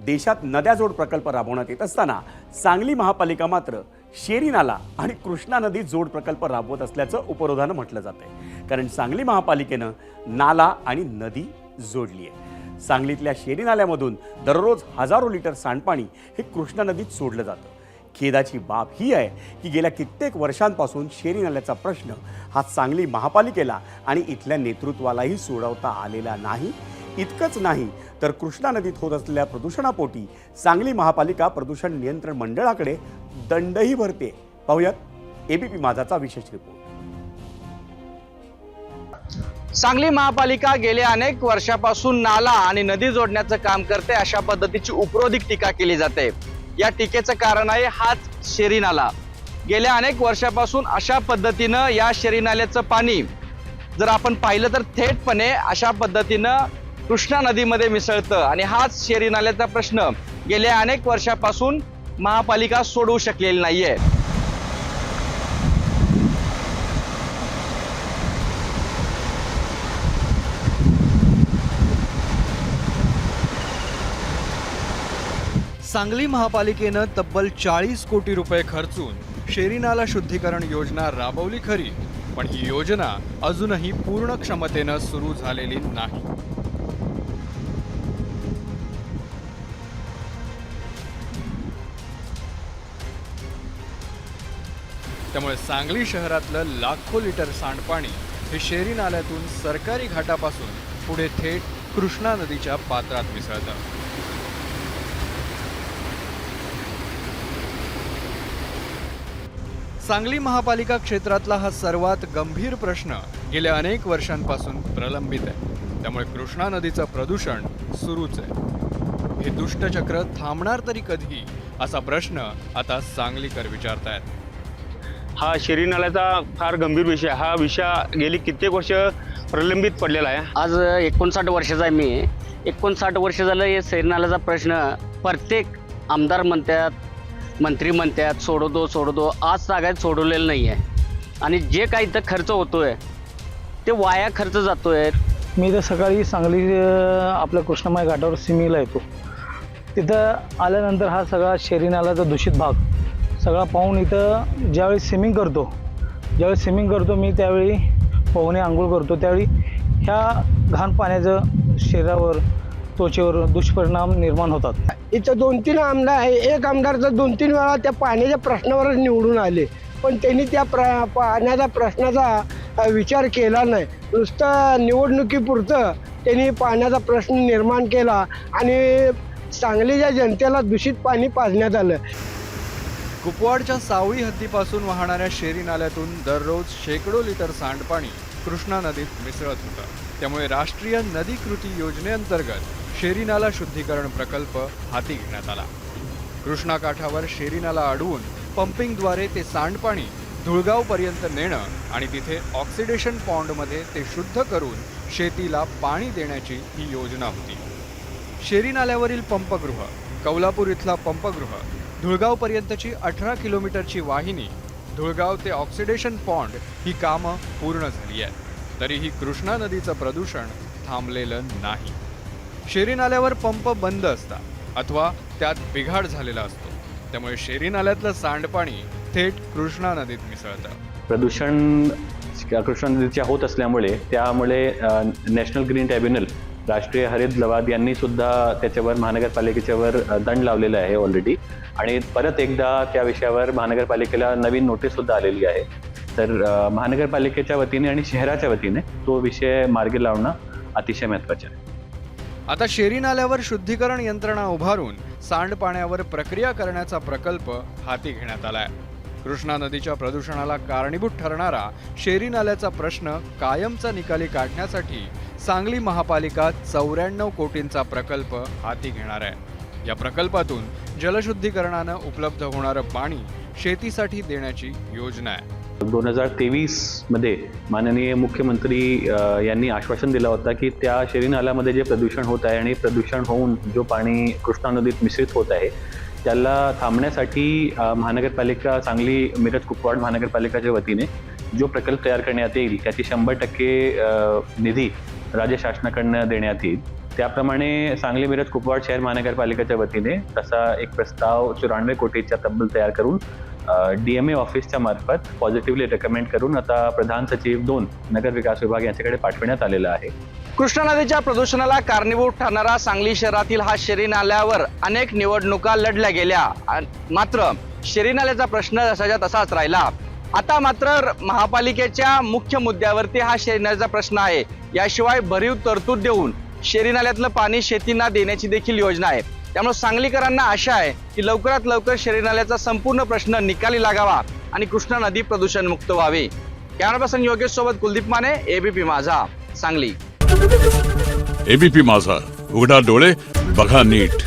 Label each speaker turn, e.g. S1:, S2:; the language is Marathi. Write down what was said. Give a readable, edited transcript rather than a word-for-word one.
S1: देशात नद्या जोड प्रकल्प राबवण्यात येत असताना सांगली महापालिका मात्र शेरी नाला आणि कृष्णा नदी जोड प्रकल्प राबवत असल्याचं उपरोधानं म्हटलं जातंय। कारण सांगली महापालिकेनं नाला आणि नदी जोडली आहे। सांगलीतल्या शेरी नाल्यामधून दररोज हजारो लिटर सांडपाणी हे कृष्णा नदीत सोडलं जातं। खेदाची बाब ही आहे की गेल्या कित्येक वर्षांपासून शेरी नाल्याचा प्रश्न हा सांगली महापालिकेला आणि इथल्या नेतृत्वालाही सोडवता आलेला नाही। इतकंच नाही तर कृष्णा नदीत होत असलेल्या प्रदूषणापोटी सांगली महापालिका प्रदूषण नियंत्रण मंडळाकडे दंडही भरते। पाहूयात एबीपी माझाचा विशेष रिपोर्ट।
S2: सांगली महापालिका गेल्या अनेक वर्षापासून नाला आणि नदी जोडण्याचं काम करते, अशा पद्धतीची उपरोधिक टीका केली जाते। या टीकेचं कारण आहे हाच शेरी नाला। गेल्या अनेक वर्षापासून अशा पद्धतीनं या शेरी नाल्याचं पाणी जर आपण पाहिलं तर थेटपणे अशा पद्धतीनं कृष्णा नदीमध्ये मिसळतं आणि हाच शेरी नाल्याचा प्रश्न गेल्या अनेक वर्षापासून महापालिका सोडवू शकलेली नाहीये।
S3: सांगली महापालिकेनं तब्बल 40 कोटी रुपये खर्चून शेरी नाला शुद्धीकरण योजना राबवली खरी, पण ही योजना अजूनही पूर्ण क्षमतेनं सुरू झालेली नाही। त्यामुळे सांगली शहरातलं लाखो लिटर सांडपाणी हे शेरी नाल्यातून सरकारी घाटापासून पुढे थेट कृष्णा नदीच्या पात्रात मिसळतं। सांगली महापालिका क्षेत्रातला हा सर्वात गंभीर प्रश्न गेल्या अनेक वर्षांपासून प्रलंबित आहे। त्यामुळे कृष्णा नदीचं प्रदूषण सुरूच आहे। हे दुष्टचक्र थांबणार तरी कधी, असा प्रश्न आता सांगलीकर विचारतायत।
S4: हा शेरी नाल्याचा फार गंभीर विषय, हा विषय गेली कित्येक वर्ष प्रलंबित पडलेला आहे।
S5: आज 59 वर्षाचा आहे मी। 59 वर्ष झालं हे शेरी नाल्याचा प्रश्न प्रत्येक आमदार म्हणतात, मंत्री म्हणतात सोडवतो, आज तागायत सोडवलेलं नाही आहे। आणि जे काही इथं खर्च होतोय ते वाया खर्च जातोय।
S6: मी तर सकाळी सांगली आपल्या कृष्णमाई घाटावर स्विमिंगला येतो। तिथं आल्यानंतर हा सगळा शेरी नाल्याचा दूषित भाग सगळा पाहून इथं ज्यावेळी स्विमिंग करतो मी, त्यावेळी पोहणे आंघोळ करतो, त्यावेळी ह्या घाण पाण्याचं शरीरावर त्वचेवर दुष्परिणाम निर्माण होतात।
S7: इथं 2-3 आमदार आहे, एक आमदार तर 2-3 वेळा त्या पाण्याच्या प्रश्नावरच निवडून आले, पण त्यांनी त्या पाण्याच्या प्रश्नाचा विचार केला नाही। नुसतं निवडणुकीपुरतं त्यांनी पाण्याचा प्रश्न निर्माण केला आणि सांगलीच्या जनतेला दूषित पाणी पाजण्यात आलं।
S3: कुपवाडच्या सावळी हद्दीपासून वाहणाऱ्या शेरी नाल्यातून दररोज शेकडो लिटर सांडपाणी कृष्णा नदीत मिसळत होतं। त्यामुळे राष्ट्रीय नदी कृती योजनेअंतर्गत शेरी नाला शुद्धीकरण प्रकल्प हाती घेण्यात आला। कृष्णा काठावर शेरी नाला अडवून पंपिंगद्वारे ते सांडपाणी धुळगावपर्यंत नेणं आणि तिथे ऑक्सिडेशन पॉन्डमध्ये ते शुद्ध करून शेतीला पाणी देण्याची ही योजना होती। शेरी नाल्यावरील पंपगृह, कौलापूर इथला पंपगृह, धुळगावपर्यंतची 18 किलोमीटरची वाहिनी, धुळगाव ते ऑक्सिडेशन पॉन्ड ही कामं पूर्ण झाली आहेत। तरीही कृष्णा नदीचं प्रदूषण थांबलेलं नाही। शेरी नाल्यावर पंप बंद असतात अथवा त्यात बिघाड झालेला असतो, त्यामुळे शेरी नाल्यातलं सांडपाणी थेट कृष्णा नदीत मिसळतं।
S8: प्रदूषण कृष्णा नदीच्या होत असल्यामुळे त्यामुळे नॅशनल ग्रीन ट्रिब्युनल, राष्ट्रीय हरित लवाद यांनी सुद्धा त्याच्यावर महानगरपालिकेच्यावर दंड लावलेला आहे ऑलरेडी, आणि परत एकदा त्या विषयावर महानगरपालिकेला नवीन नोटीस सुद्धा आलेली आहे। तर महानगरपालिकेच्या वतीने आणि शहराच्या वतीने तो विषय मार्गी लावणं अतिशय महत्त्वाचे आहे।
S3: आता शेरी नाल्यावर शुद्धीकरण यंत्रणा उभारून सांडपाण्यावर प्रक्रिया करण्याचा प्रकल्प हाती घेण्यात आलाय। कृष्णा नदीच्या प्रदूषणाला कारणीभूत ठरणारा शेरी नाल्याचा प्रश्न कायमचा निकाली काढण्यासाठी सांगली महापालिका 94 कोटींचा प्रकल्प हाती घेणार आहे। या प्रकल्पातून जलशुद्धीकरणानं उपलब्ध होणारं पाणी शेतीसाठी देण्याची योजना आहे।
S8: 2023 मध्ये माननीय मुख्यमंत्री यांनी आश्वासन दिलं होतं की त्या शेरी नाल्यामध्ये जे प्रदूषण होत आहे आणि प्रदूषण होऊन जो पाणी कृष्णा नदीत मिश्रित होत आहे त्याला थांबण्यासाठी महानगरपालिका सांगली मिरज कुपवाड महानगरपालिकेच्या वतीने जो प्रकल्प तयार करण्यात येईल त्याची 100% निधी राज्य शासनाकडनं देण्यात येईल। त्याप्रमाणे सांगली मिरज कुपवाड शहर महानगरपालिकेच्या वतीने तसा एक प्रस्ताव 94 कोटीचा तब्बल तयार करून DMA ऑफिसच्या मार्फत पॉझिटिव्हली रेकमेंड करून आता प्रधान सचिव 2 नगर विकास विभाग यांच्याकडे पाठवण्यात आलेला आहे.
S2: कृष्णा नदीच्या प्रदूषणाला कारणीभूत ठरणारा सांगली शहरातील हा शेरी नाल्यावर अनेक निवडणुका लढल्या गेल्या, मात्र शेरी नाल्याचा प्रश्न जसाच्या तसाच राहिला. आता मात्र महापालिकेच्या मुख्य मुद्द्यावरती हा शेरी नाल्याचा प्रश्न आहे. याशिवाय भरीव तरतूद देऊन शेरी नाल्यातलं पाणी शेतींना देण्याची देखील योजना आहे. त्यामुळे सांगलीकरांना आशा आहे की लवकरात लवकर शेरी नाल्याचा संपूर्ण प्रश्न निकाली लागावा आणि कृष्णा नदी प्रदूषण मुक्त व्हावी. कॅमेरा पर्सन योगेश सोबत कुलदीप माने, ABP माझा, सांगली.
S9: ABP माझा, उघडा डोळे बघा नीट.